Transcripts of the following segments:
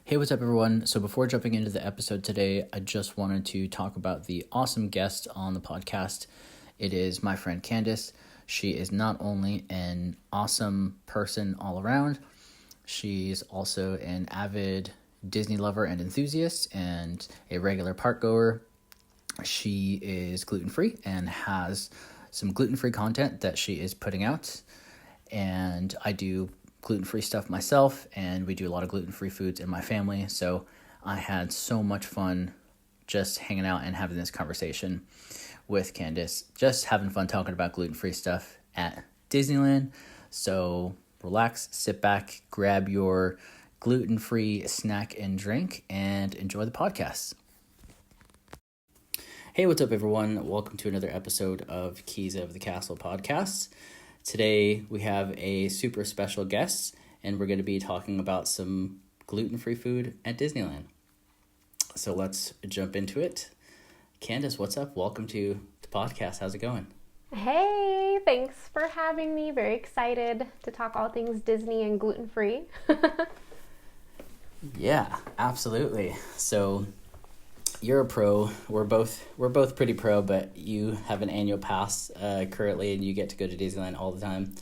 Hey, what's up, everyone? So before jumping into the episode today, I just wanted to talk about the awesome guest on the podcast. It is my friend Candace. She is not only an awesome person all around, she's also an avid Disney lover and enthusiast and a regular park goer. She is gluten-free and has some gluten-free content that she is putting out. And I do gluten-free stuff myself, and we do a lot of gluten-free foods in my family. So I had so much fun just hanging out and having this conversation with Candace, just having fun talking about gluten-free stuff at Disneyland. So relax, sit back, grab your gluten-free snack and drink, and enjoy the podcast. Hey, what's up, everyone? Welcome to another episode of Keys of the Castle podcast. Today, we have a super special guest, and we're going to be talking about some gluten-free food at Disneyland. So let's jump into it. Candace, what's up? Welcome to the podcast. How's it going? Hey, thanks for having me. Very excited to talk all things Disney and gluten-free. Yeah, absolutely. So you're a pro. We're both pretty pro, but you have an annual pass currently, and you get to go to Disneyland all the time,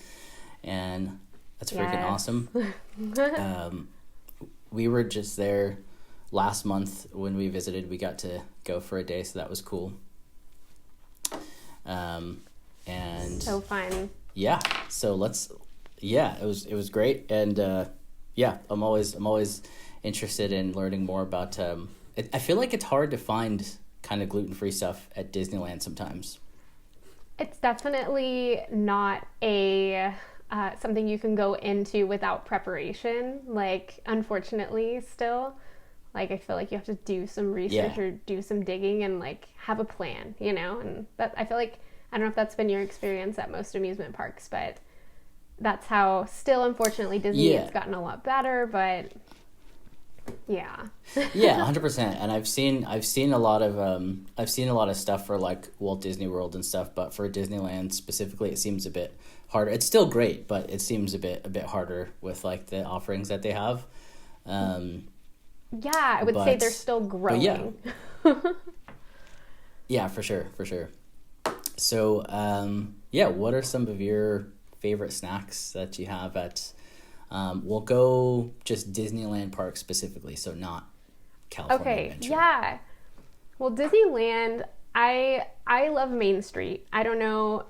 and that's freaking awesome. We were just there last month when we visited. We got to go for a day, so that was cool. And so fun. Yeah. So it was great, and I'm always interested in learning more about. I feel like it's hard to find kind of gluten-free stuff at Disneyland sometimes. It's definitely not a something you can go into without preparation. Like, unfortunately, still, like, I feel like you have to do some research or do some digging and like have a plan, you know. And that, I feel like, I don't know if that's been your experience at most amusement parks, but that's how still, unfortunately, Disney has gotten a lot better, but. Yeah. Yeah, 100%. And I've seen a lot of stuff for like Walt Disney World and stuff, but for Disneyland specifically, it seems a bit harder. It's still great, but it seems a bit harder with like the offerings that they have. Yeah, I would say they're still growing. Yeah, for sure. So, what are some of your favorite snacks that you have at? We'll go just Disneyland Park specifically, so not California Adventure. Yeah. Well, Disneyland, I love Main Street. I don't know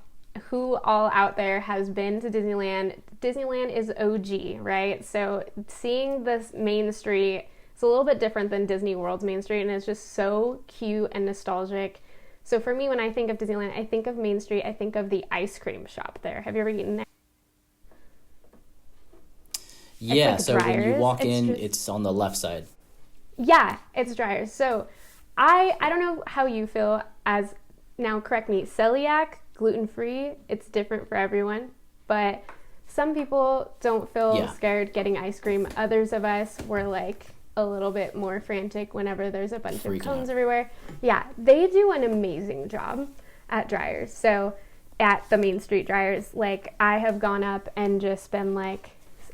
who all out there has been to Disneyland. Disneyland is OG, right? So seeing this Main Street, it's a little bit different than Disney World's Main Street, and it's just so cute and nostalgic. So for me, when I think of Disneyland, I think of Main Street, I think of the ice cream shop there. Have you ever eaten there? Yeah, like so Dryers. When you walk in, it's on the left side. Yeah, it's Dryers. So I don't know how you feel as, now correct me, celiac, gluten-free, it's different for everyone. But some people don't feel scared getting ice cream. Others of us were like a little bit more frantic whenever there's a bunch of cones everywhere. Yeah, they do an amazing job at Dryers. So at the Main Street Dryers, like I have gone up and just been like,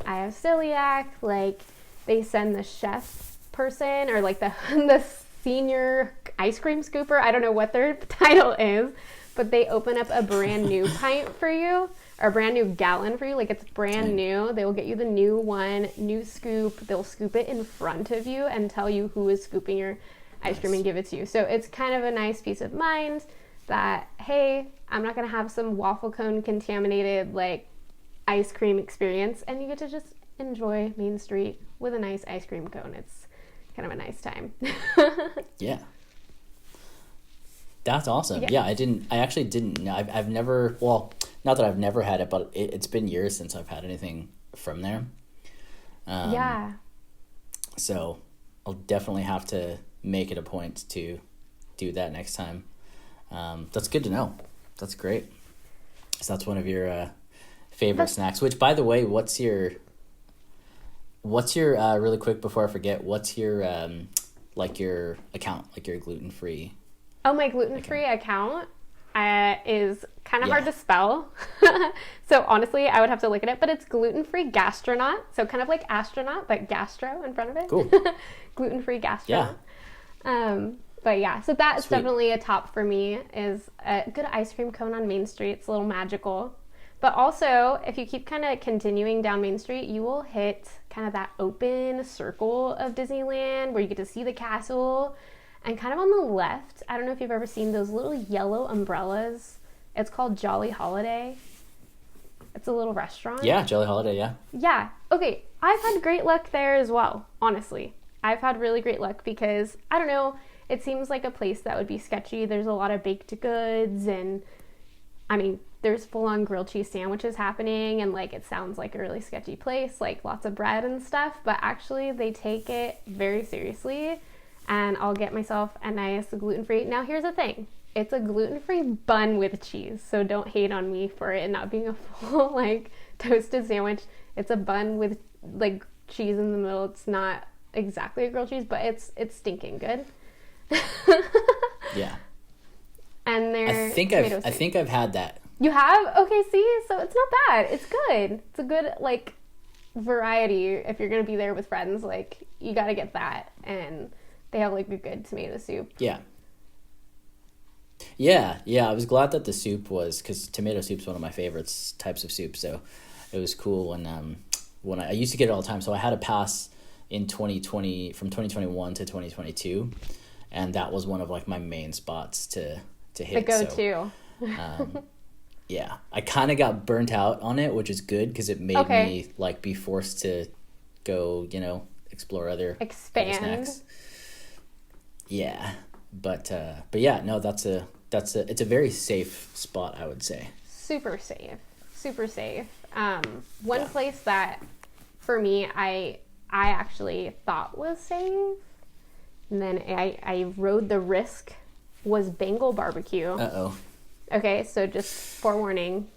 I have celiac, like they send the chef person or like the senior ice cream scooper, I don't know what their title is, but they open up a brand new pint for you or a brand new gallon for you, like it's brand new. They will get you the new one, new scoop. They'll scoop it in front of you and tell you who is scooping your ice cream and give it to you. So it's kind of a nice peace of mind that, hey, I'm not gonna have some waffle cone contaminated like ice cream experience, and you get to just enjoy Main Street with a nice ice cream cone. It's kind of a nice time. Yeah, that's awesome. Yeah, I actually didn't know. I've never, well, not that I've never had it, but it's been years since I've had anything from there. So I'll definitely have to make it a point to do that next time. That's good to know. That's great. So that's one of your favorite snacks, which, by the way, what's your really quick before I forget, what's your like your account, like your gluten-free my gluten-free account? is kind of hard to spell. So honestly, I would have to look at it, but it's gluten-free gastronaut. So kind of like astronaut, but gastro in front of it. Cool. Gluten-free gastronaut. Yeah. But yeah, so that's definitely a top for me, is a good ice cream cone on Main Street. It's a little magical. But also, if you keep kind of continuing down Main Street, you will hit kind of that open circle of Disneyland where you get to see the castle. And kind of on the left, I don't know if you've ever seen those little yellow umbrellas. It's called Jolly Holiday. It's a little restaurant. Yeah, Jolly Holiday, yeah. Yeah. Okay, I've had great luck there as well, honestly. I've had really great luck because, I don't know, it seems like a place that would be sketchy. There's a lot of baked goods and, I mean, there's full-on grilled cheese sandwiches happening, and like it sounds like a really sketchy place, like lots of bread and stuff, but actually they take it very seriously, and I'll get myself a nice gluten-free. Now here's the thing, it's a gluten-free bun with cheese, so don't hate on me for it not being a full like toasted sandwich. It's a bun with like cheese in the middle. It's not exactly a grilled cheese, but it's stinking good. Yeah. And I think I've had that. You have? Okay, see? So it's not bad. It's good. It's a good, like, variety. If you're going to be there with friends, like, you got to get that. And they have, like, a good tomato soup. Yeah. Yeah, I was glad that the soup was, because tomato soup's one of my favorites types of soup, so it was cool when I used to get it all the time, so I had a pass in 2020, from 2021 to 2022, and that was one of, like, my main spots to hit. The go-to. So, yeah, I kind of got burnt out on it, which is good because it made me like be forced to go, explore other snacks. Yeah, but yeah, no, it's a very safe spot, I would say. Super safe. One place that for me I actually thought was safe, and then I rode the risk, was Bengal barbecue. Uh-oh. Okay, so just forewarning,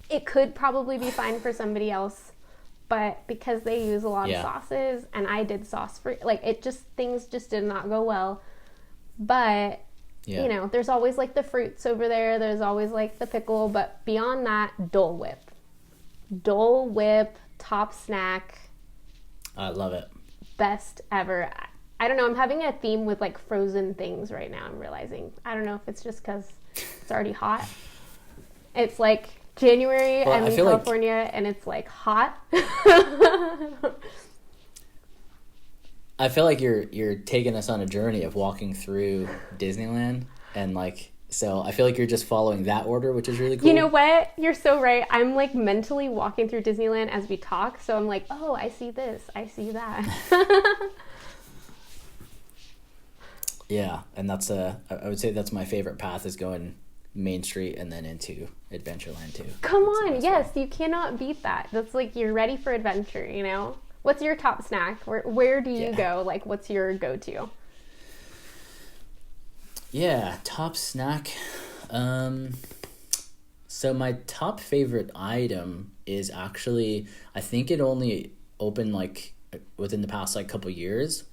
it could probably be fine for somebody else, but because they use a lot of sauces, and I did sauce free, like things just did not go well. But there's always like the fruits over there. There's always like the pickle, but beyond that, Dole Whip, top snack. I love it. Best ever. I don't know. I'm having a theme with like frozen things right now. I'm realizing. I don't know if it's just because it's already hot. It's like January. I'm in California, and it's like hot. I feel like you're taking us on a journey of walking through Disneyland, and like, so I feel like you're just following that order, which is really cool. You know what? You're so right. I'm like mentally walking through Disneyland as we talk, so I'm like, oh, I see this, I see that. Yeah, and that's I would say that's my favorite path, is going Main Street and then into Adventureland too. Come on, yes, you cannot beat that. That's like, you're ready for adventure, What's your top snack? Where do you go? Like, what's your go-to? Yeah, top snack. So my top favorite item is actually, I think it only opened like within the past like couple years,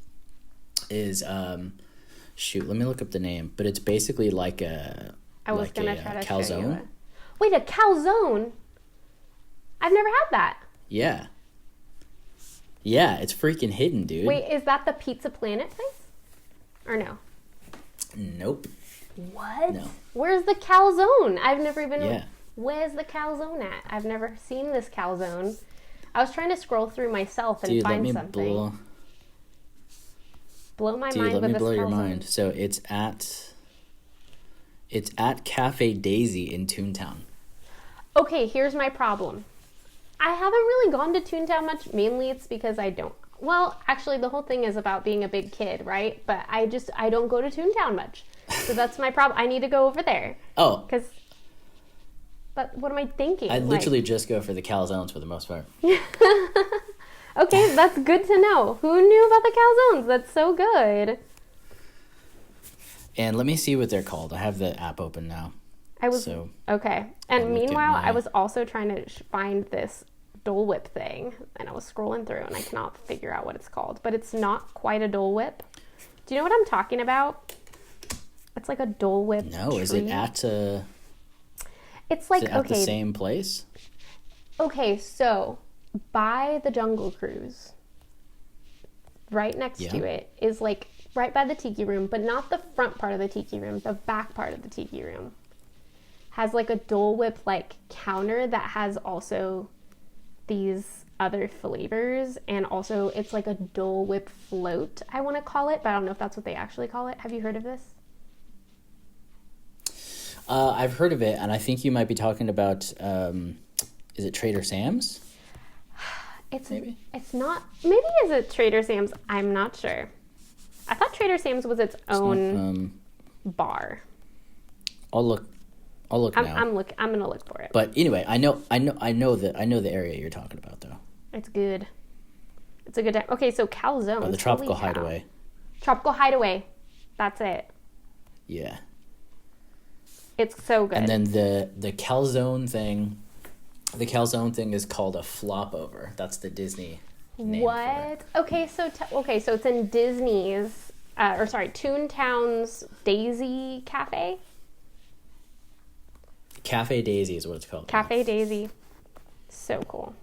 is shoot, let me look up the name, but it's basically like a calzone. Show you. Wait, a calzone? I've never had that. Yeah. Yeah, it's freaking hidden, dude. Wait, is that the Pizza Planet place? Or no? Nope. What? No. Where's the calzone? I've never even... Yeah. Where's the calzone at? I've never seen this calzone. I was trying to scroll through myself and find something. Blow my mind with this calzone. Let me blow your mind. So it's at Cafe Daisy in Toontown. Okay, here's my problem. I haven't really gone to Toontown much. Mainly it's because I don't. Well, actually, the whole thing is about being a big kid, right? But I don't go to Toontown much. So that's my problem. I need to go over there. Oh. But what am I thinking? I literally just go for the calzones for the most part. Okay, that's good to know. Who knew about the calzones? That's so good. And let me see what they're called. I have the app open now. Okay. And meanwhile, I was also trying to find this Dole Whip thing, and I was scrolling through, and I cannot figure out what it's called. But it's not quite a Dole Whip. Do you know what I'm talking about? It's like a Dole Whip No, treat. is it at It's like, is it at the okay, same place? okay, so by the Jungle Cruise, right next Yeah. to it is like right by the tiki room, but not the front part of the tiki room, the back part of the tiki room has like a Dole Whip like counter that has also these other flavors, and also it's like a Dole Whip float, I want to call it, but I don't know if that's what they actually call it. Have you heard of this? I've heard of it, and I think you might be talking about, is it Trader Sam's? Maybe? It's not, maybe is it Trader Sam's? I'm not sure. I thought Trader Sam's was its own bar. I'll look now. I'm gonna look for it. But anyway, I know the area you're talking about, though. It's good. It's a good time. Okay, so calzones. Oh, the Tropical Hideaway. Tropical Hideaway. That's it. Yeah. It's so good. And then the calzone thing. The calzone thing is called a flop over. That's the Disney name. What? Okay, so it's in Disney's, Toontown's Daisy Cafe. Cafe Daisy is what it's called. Cafe Daisy. So cool.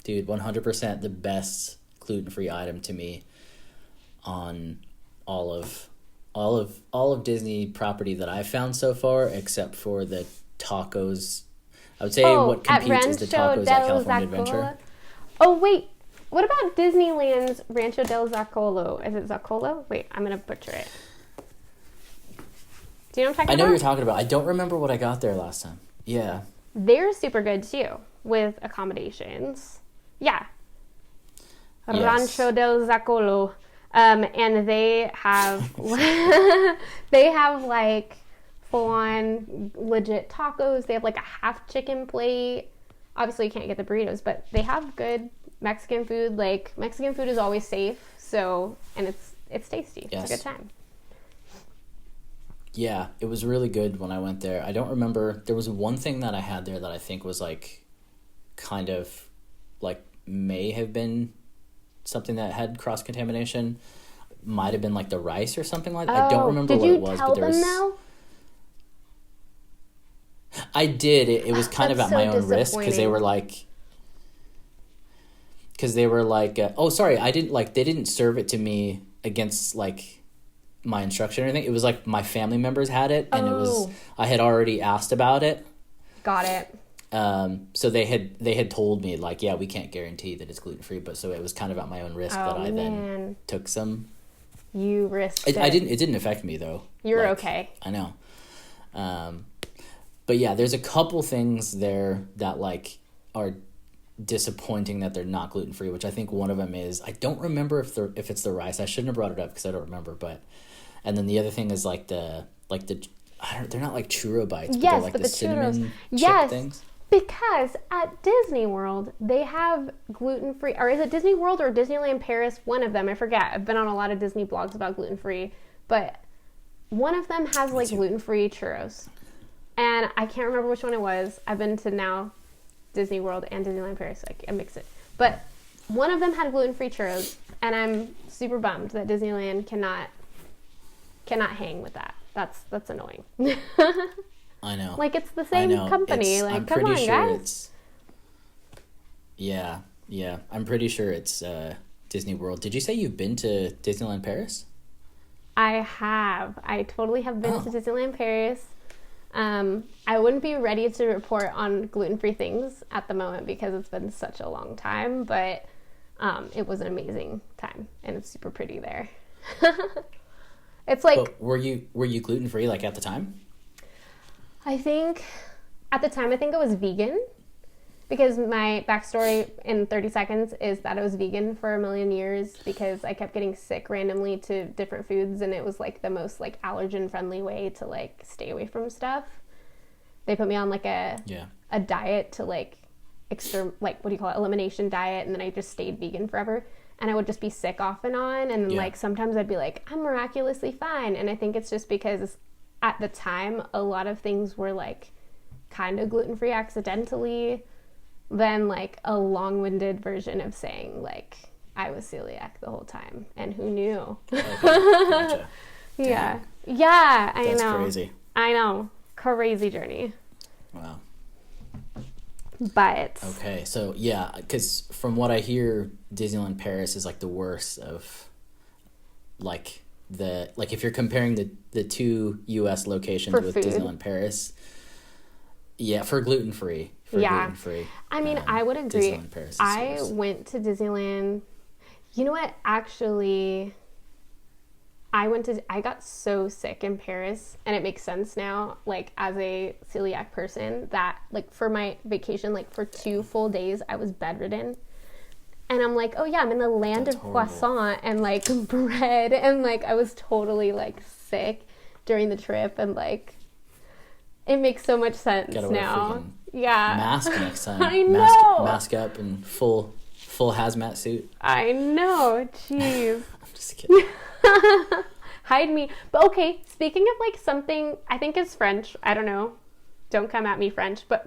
Dude, 100% the best gluten-free item to me on all of Disney property that I've found so far, except for the tacos. I would say what competes is the tacos at California Adventure. Oh, wait. What about Disneyland's Rancho del Zacolo? Is it Zacolo? Wait, I'm going to butcher it. Do you know what I'm talking about? I know what you're talking about. I don't remember what I got there last time. Yeah. They're super good, too, with accommodations. Yeah. Yes. Rancho del Zacolo. And they have, like full-on legit tacos. They have like a half chicken plate. Obviously you can't get the burritos, but they have good Mexican food. Like, Mexican food is always safe, so, and it's tasty. Yes. It's a good time. Yeah, it was really good when I went there. I don't remember, there was one thing that I had there that I think was like kind of like may have been something that had cross-contamination. Might have been like the rice or something like that. I don't remember what it was. Did you tell them though? I did. It was kind of at my own risk because they were like, oh, sorry, I didn't like, they didn't serve it to me against like my instruction or anything. It was like my family members had it, and it was, I had already asked about it. Got it. So they had told me like, yeah, we can't guarantee that it's gluten-free, but so it was kind of at my own risk that I then took some. You risked it. It didn't affect me though. You're okay. I know. But yeah, there's a couple things there that like are disappointing that they're not gluten-free, which I think one of them is, I don't remember if it's the rice. I shouldn't have brought it up because I don't remember, but, and then the other thing is like they're not like churro bites, but they're like the cinnamon chip things. Because at Disney World, they have gluten-free, or is it Disney World or Disneyland Paris? One of them, I forget. I've been on a lot of Disney blogs about gluten-free, but one of them has like gluten-free churros. And I can't remember which one it was. I've been to now Disney World and Disneyland Paris, so I mix it. But one of them had gluten-free churros, and I'm super bummed that Disneyland cannot hang with that. That's annoying. I know. Like, it's the same company. Like, I'm come on, sure guys. Yeah. I'm pretty sure it's Disney World. Did you say you've been to Disneyland Paris? I have. I totally have been to Disneyland Paris. I wouldn't be ready to report on gluten-free things at the moment because it's been such a long time, but it was an amazing time, and it's super pretty there. It's like... But were you gluten-free, like, at the time? I think, at the time, I was vegan, because my backstory in 30 seconds is that I was vegan for a million years because I kept getting sick randomly to different foods, and it was like the most like allergen-friendly way to like stay away from stuff. They put me on like a diet to like elimination diet, and then I just stayed vegan forever. And I would just be sick off and on, and like sometimes I'd be like, I'm miraculously fine. And I think it's just because at the time a lot of things were like kind of gluten-free accidentally, then like a long-winded version of saying like I was celiac the whole time, and who knew? Okay, gotcha. Yeah. Yeah, I That's know. crazy. I know. Crazy journey. Wow. But Okay, so yeah, because from what I hear, Disneyland Paris is like the worst of like if you're comparing the two U.S. locations for with food. Disneyland Paris, yeah, for gluten free, Yeah. I mean, I would agree. Disneyland Paris is I worse. went to Disneyland. You know what? Actually, I got so sick in Paris, and it makes sense now, like, as a celiac person, that, like, for my vacation, like, for 2 full days, I was bedridden. And I'm like, oh yeah, I'm in the land That's of horrible. croissant and, like, bread, and, like, I was totally, like, sick during the trip, and, like, it makes so much sense Gotta wear a now. freaking Yeah. mask next time. I know. Mask up and full hazmat suit. I know. Jeez. I'm just kidding. Hide me. But okay, speaking of like something, I think it's French. I don't know. Don't come at me, French. But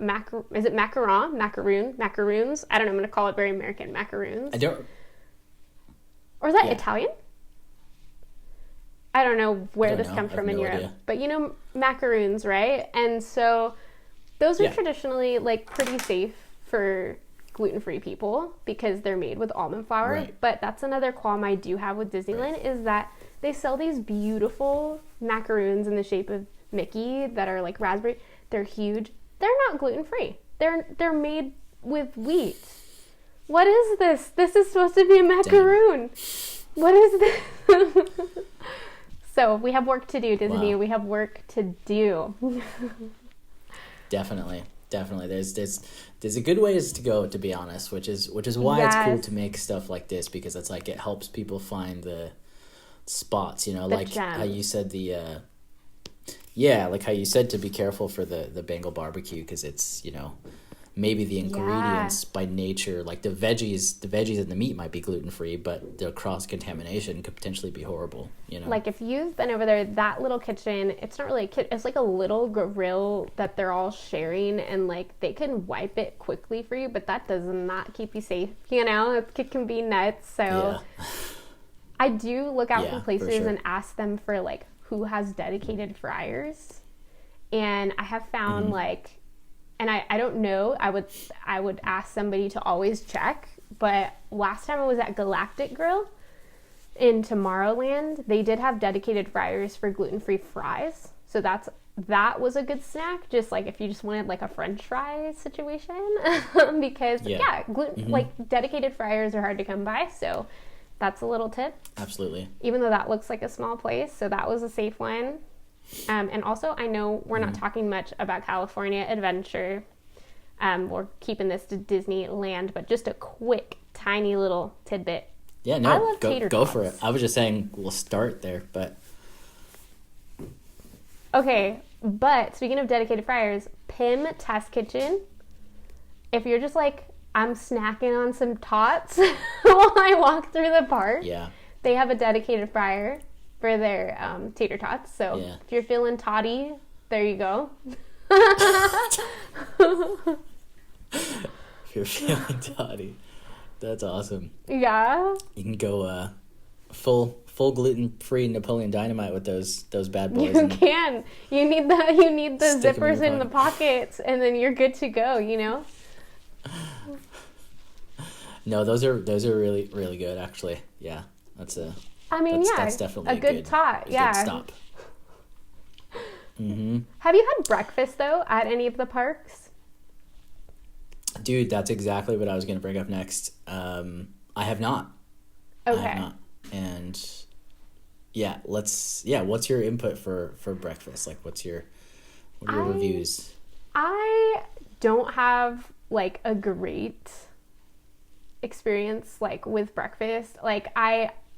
is it macaron? Macaroons? I don't know. I'm going to call it very American. Macaroons. I don't. Or is that Yeah. Italian? I don't know where this comes I have from in no Europe. idea. But you know, macaroons, right? And so those are Yeah. traditionally like pretty safe for gluten-free people because they're made with almond flour. Right. But that's another qualm I do have with Disneyland is that they sell these beautiful macaroons in the shape of Mickey that are like raspberry. They're huge. They're not gluten-free. They're made with wheat. What is this? This is supposed to be a macaroon. What is this? So we have work to do, Disney. Wow. We have work to do. Definitely. There's a good ways to go, to be honest, which is why it's cool Yes. to make stuff like this, because it's like it helps people find the spots, you know, The like how gems. you said like how you said to be careful for the Bengal barbecue, because it's, you know, maybe the ingredients by nature, like the veggies and the meat might be gluten-free, but the cross-contamination could potentially be horrible, you know? Like if you've been over there, that little kitchen, it's not really it's like a little grill that they're all sharing, and like they can wipe it quickly for you, but that does not keep you safe, you know? It can be nuts. So Yeah. I do look out Yeah, for for places sure. and ask them for like who has dedicated fryers. And I have found like, and I don't know, I would ask somebody to always check, but last time I was at Galactic Grill in Tomorrowland, they did have dedicated fryers for gluten-free fries. So that was a good snack, just like if you just wanted like a french fry situation. Because gluten like dedicated fryers are hard to come by, so that's a little tip. Absolutely. Even though that looks like a small place, so that was a safe one. And also, I know we're not talking much about California Adventure. We're keeping this to Disneyland, but just a quick, tiny little tidbit. Yeah, I no, love tater go for it. tots. I was just saying we'll start there, but Okay, but speaking of dedicated fryers, Pim Test Kitchen, if you're just like, I'm snacking on some tots while I walk through the park, yeah. they have a dedicated fryer for their tater tots. So Yeah. if you're feeling toddy, there you go. If you're feeling toddy, that's awesome. Yeah. You can go full gluten-free Napoleon Dynamite with those bad boys. You and can. You need the Stick 'em in zippers your in the pockets, and then you're good to go, you know? No, those are really, really good, actually. Yeah, that's that's definitely a good tot, yeah. Good stop. Have you had breakfast, though, at any of the parks? Dude, that's exactly what I was going to bring up next. I have not. Okay. I have not. And yeah, what's your input for breakfast? Like, what are your reviews? I don't have, like, a great experience, like, with breakfast. Like,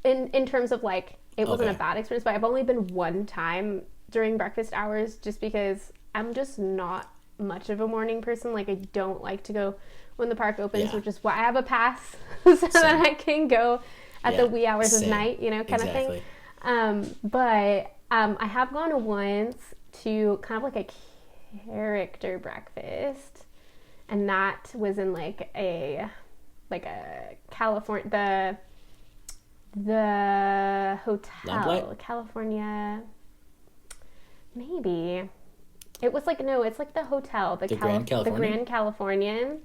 in terms of, like, it wasn't Okay. a bad experience, but I've only been one time during breakfast hours just because I'm just not much of a morning person. Like, I don't like to go when the park opens, Yeah. which is why I have a pass so that I can go at the Yeah, wee hours same. of night, you know, kind Exactly. of thing. But I have gone once to kind of like a character breakfast, and that was in like a California, The Lamplight? hotel, California. Maybe. It was like, no, it's like the hotel. The Grand The Californian? Grand Californian.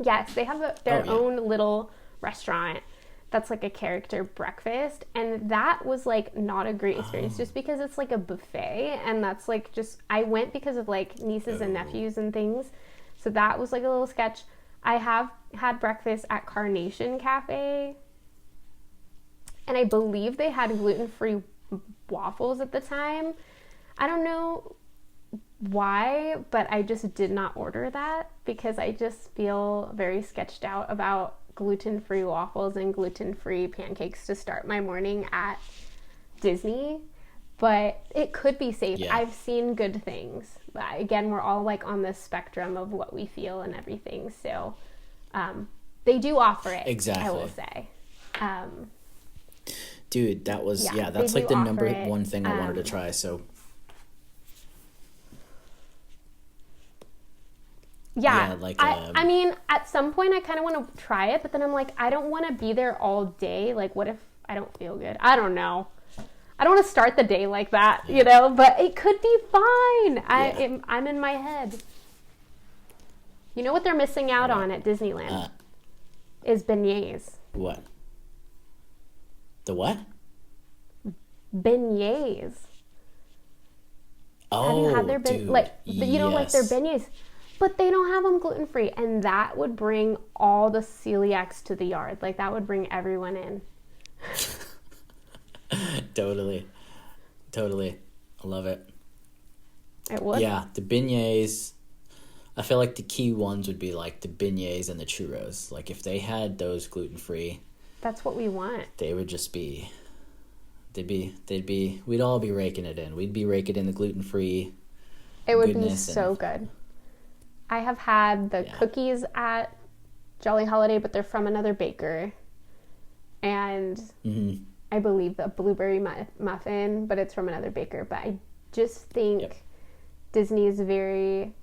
Yes, they have their own little restaurant that's like a character breakfast. And that was like not a great experience just because it's like a buffet. And that's like just, I went because of like nieces and nephews and things. So that was like a little sketch. I have had breakfast at Carnation Cafe. And I believe they had gluten-free waffles at the time. I don't know why, but I just did not order that because I just feel very sketched out about gluten-free waffles and gluten-free pancakes to start my morning at Disney. But it could be safe. Yeah. I've seen good things. But again, we're all like on this spectrum of what we feel and everything. So they do offer it. Exactly. I will say. Dude, that was, Yeah, that's they like do the offer number it. one thing I wanted to try, so. Yeah, like, I mean, at some point I kind of want to try it, but then I'm like, I don't want to be there all day. Like, what if I don't feel good? I don't know. I don't want to start the day like that, you know, but it could be fine. I'm in my head. You know what they're missing out on at Disneyland? Is beignets. What? The what? Beignets. Oh, Have you had their dude, like you know, like their yes. beignets, but they don't have them gluten free, and that would bring all the celiacs to the yard. Like that would bring everyone in. Totally. I love it. It would. Yeah, the beignets. I feel like the key ones would be like the beignets and the churros. Like if they had those gluten free, That's what we want. they would just be. We'd all be raking it in. We'd be raking in the gluten free. It would be so good. I have had the cookies at Jolly Holiday, but they're from another baker. And I believe the blueberry muffin, but it's from another baker. But I just think Disney is very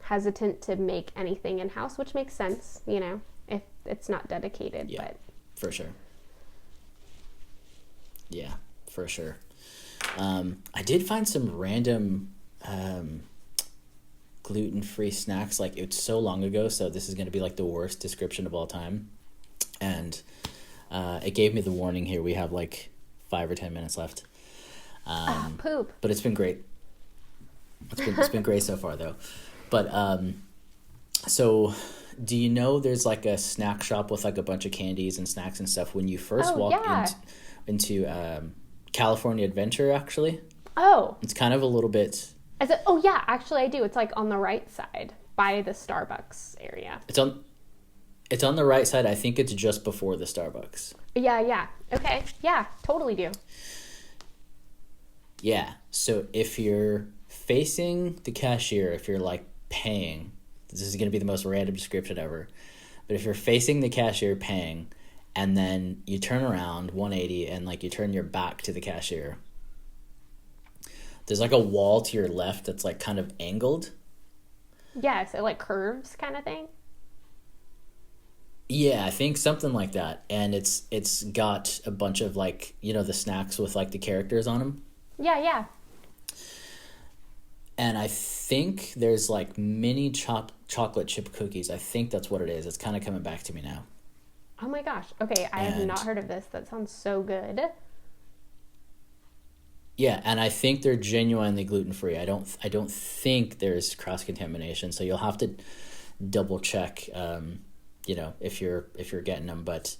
hesitant to make anything in-house, which makes sense, you know, if it's not dedicated. Yeah, but for sure. Yeah, for sure. I did find some random gluten-free snacks. Like, it's so long ago, so this is going to be like the worst description of all time. And it gave me the warning here. We have like 5 or 10 minutes left. poop. But it's been great. It's been great so far, though. But so do you know there's like a snack shop with like a bunch of candies and snacks and stuff when you first walk into California Adventure, actually? Oh. It's kind of a little bit... Is it? Oh, yeah, actually I do. It's like on the right side by the Starbucks area. It's on the right side. I think it's just before the Starbucks. Yeah. Okay. Yeah, totally do. Yeah. So if you're facing the cashier, if you're like paying, this is going to be the most random description ever, but if you're facing the cashier paying and then you turn around 180 and like you turn your back to the cashier, there's like a wall to your left that's like kind of angled. Yeah, so like curves kind of thing. Yeah, I think something like that. And it's got a bunch of like, you know, the snacks with like the characters on them. Yeah. And I think there's like mini chocolate chip cookies. I think that's what it is. It's kind of coming back to me now. Oh my gosh. Okay, I have not heard of this. That sounds so good. Yeah, and I think they're genuinely gluten-free. I don't think there's cross-contamination, so you'll have to double check you know, if you're getting them, but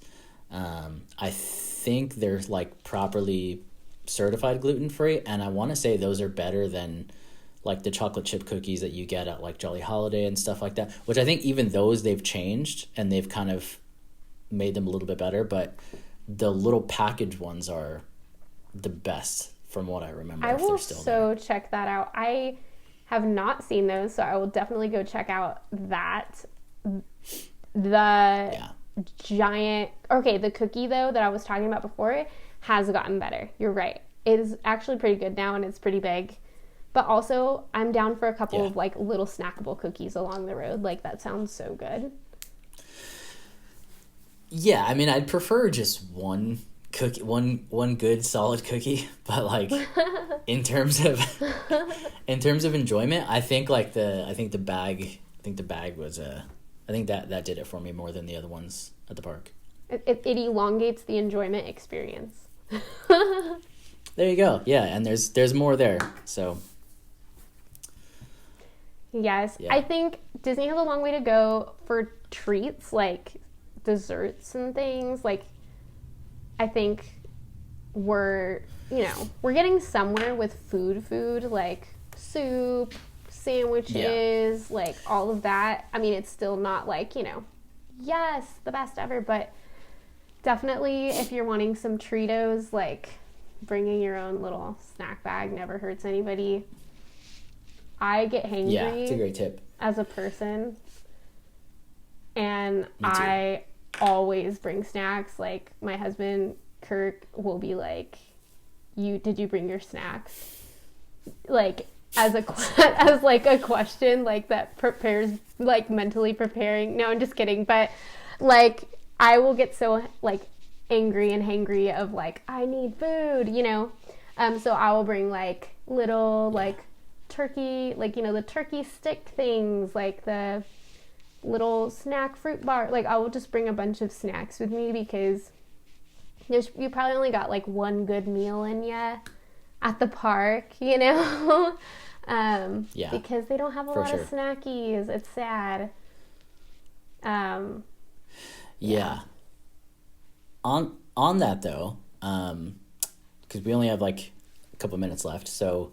I think they're like properly certified gluten-free, and I want to say those are better than like the chocolate chip cookies that you get at like Jolly Holiday and stuff like that, which I think even those they've changed and they've kind of made them a little bit better, but the little packaged ones are the best from what I remember. I will check that out. I have not seen those, so I will definitely go check out that. The giant... Okay, the cookie, though, that I was talking about before has gotten better. You're right. It is actually pretty good now, and it's pretty big. But also, I'm down for a couple of, like, little snackable cookies along the road. Like, that sounds so good. Yeah, I mean, I'd prefer just one cookie, one good solid cookie, but like in terms of in terms of enjoyment, I think the bag was I think that did it for me more than the other ones at the park. It elongates the enjoyment experience. There you go. Yeah, and there's more there. So Yes, yeah. I think Disney has a long way to go for treats like desserts and things. Like, I think we're getting somewhere with food like soup, sandwiches, like all of that. I mean, it's still not like, yes, the best ever, but definitely if you're wanting some Treatos, like bringing your own little snack bag never hurts anybody. I get hangry. Yeah, it's a great tip. As a person, and I always bring snacks. Like, my husband Kirk will be like, did you bring your snacks? Like, as as like a question, like that prepares, like mentally preparing. No, I'm just kidding. But like, I will get so like angry and hangry of like, I need food, so I will bring like little like turkey, like, the turkey stick things, like the little snack fruit bar. Like, I will just bring a bunch of snacks with me because you probably only got like one good meal in ya at the park, because they don't have a lot of snackies. It's sad. Yeah. On that though, because we only have like a couple minutes left, so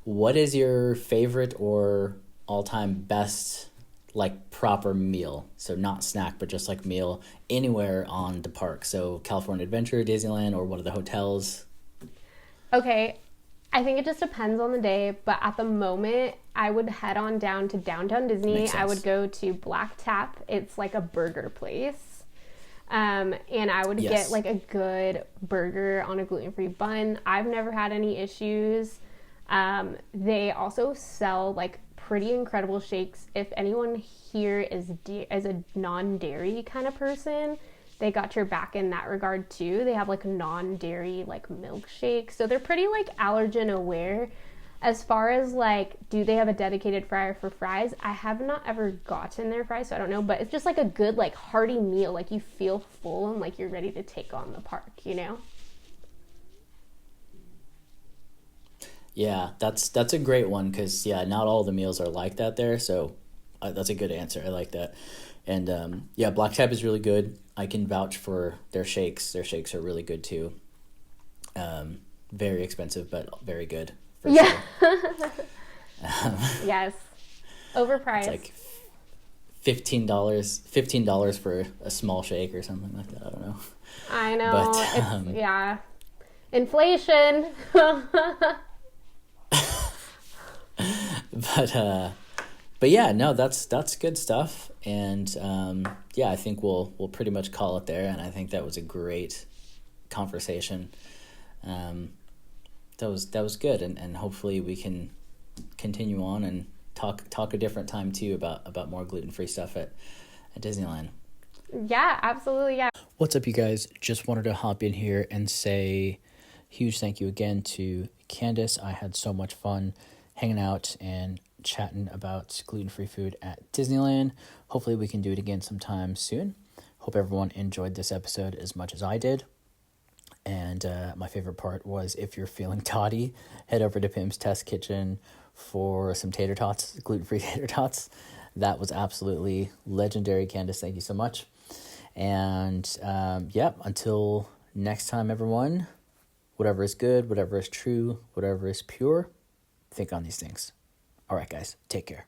what is your favorite or all-time best, like, proper meal? So not snack, but just like meal anywhere on the park. So California Adventure, Disneyland, or one of the hotels. Okay, I think it just depends on the day, but at the moment, I would head on down to Downtown Disney. I would go to Black Tap. It's like a burger place. And I would get like a good burger on a gluten-free bun. I've never had any issues. They also sell like pretty incredible shakes. If anyone here is a non-dairy kind of person, they got your back in that regard too. They have like non-dairy like milkshakes, so they're pretty like allergen aware. As far as like, do they have a dedicated fryer for fries? I have not ever gotten their fries, so I don't know, but it's just like a good like hearty meal. Like, you feel full and like you're ready to take on the park, Yeah, that's a great one because, not all the meals are like that there. So that's a good answer. I like that. And Black Tap is really good. I can vouch for their shakes. Their shakes are really good too. Very expensive, but very good. For sure. Yes. Overpriced. It's like $15 for a small shake or something like that. I don't know. I know. But, inflation. But yeah, no, that's good stuff, and I think we'll pretty much call it there. And I think that was a great conversation. That was good, and hopefully we can continue on and talk a different time too about more gluten-free stuff at Disneyland. Yeah, absolutely. Yeah. What's up, you guys? Just wanted to hop in here and say huge thank you again to Candace. I had so much fun hanging out and chatting about gluten-free food at Disneyland. Hopefully we can do it again sometime soon. Hope everyone enjoyed this episode as much as I did. And my favorite part was, if you're feeling toddy, head over to Pim's Test Kitchen for some tater tots, gluten-free tater tots. That was absolutely legendary. Candace, thank you so much. And until next time, everyone, whatever is good, whatever is true, whatever is pure, think on these things. All right, guys, take care.